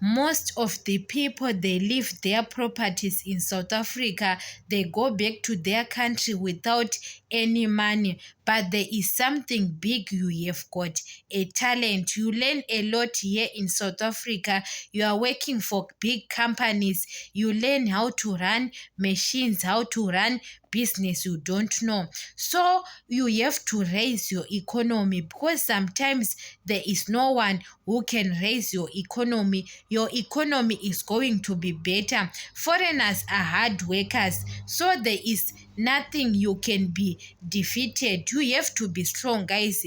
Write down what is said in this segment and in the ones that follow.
most of the people, they leave their properties in South Africa, they go back to their country without any money. But there is something big you have got, a talent. You learn a lot here in South Africa. You are working for big companies. You learn how to run machines, how to run business you don't know. So you have to raise your economy, because sometimes there is no one who can raise your economy. Your economy is going to be better. Foreigners are hard workers, so there is nothing you can be defeated. You have to be strong, guys.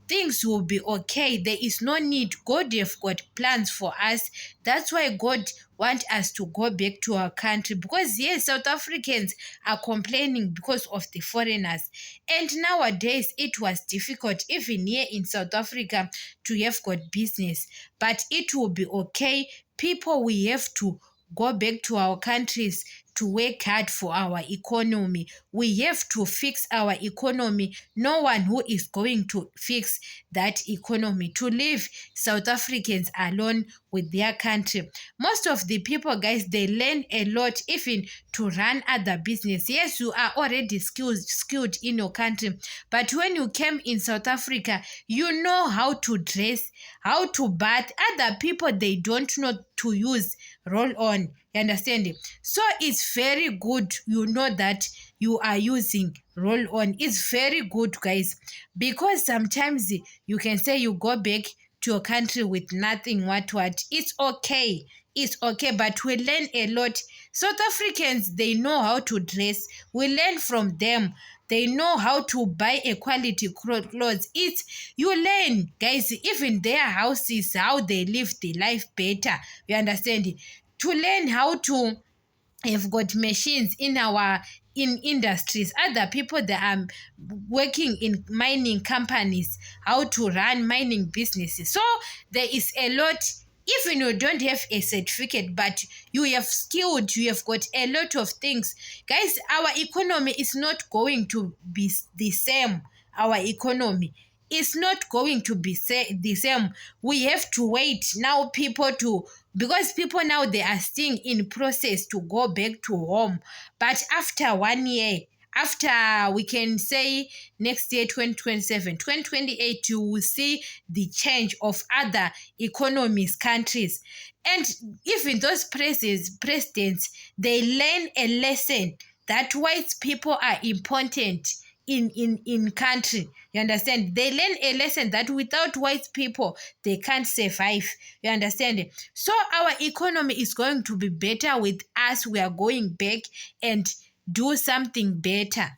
Things will be okay. There is no need. God have got plans for us. That's why God want us to go back to our country, because yes, South Africans are complaining because of the foreigners. And nowadays it was difficult even here in South Africa to have got business, but it will be okay. People, we have to go back to our countries to work hard for our economy. We have to fix our economy. No one who is going to fix that economy, to leave South Africans alone with their country. Most of the people, guys, they learn a lot even to run other business. Yes, you are already skilled in your country, but when you came in South Africa, you know how to dress, how to bath. Other people, they don't know to use roll on. You understand? So it's very good, you know, that you are using roll on. It's very good, guys, because sometimes you can say you go back to your country with nothing. What it's okay. It's okay, but we learn a lot. South Africans, they know how to dress. We learn from them. They know how to buy a quality clothes. It's, you learn, guys, even their houses, how they live the life better. You understand? To learn how to have got machines in our in industries, other people that are working in mining companies, how to run mining businesses. So there is a lot. Even you don't have a certificate, but you have skilled, you have got a lot of things, guys. Our economy is not going to be the same. Our economy is not going to be the same. We have to wait now, people, to, because people now, they are still in process to go back to home. But after 1 year, after, we can say, next year, 2027, 2028, you will see the change of other economies, countries. And even those presidents, they learn a lesson that white people are important in country. You understand? They learn a lesson that without white people, they can't survive. You understand? So our economy is going to be better with us. We are going back and do something better.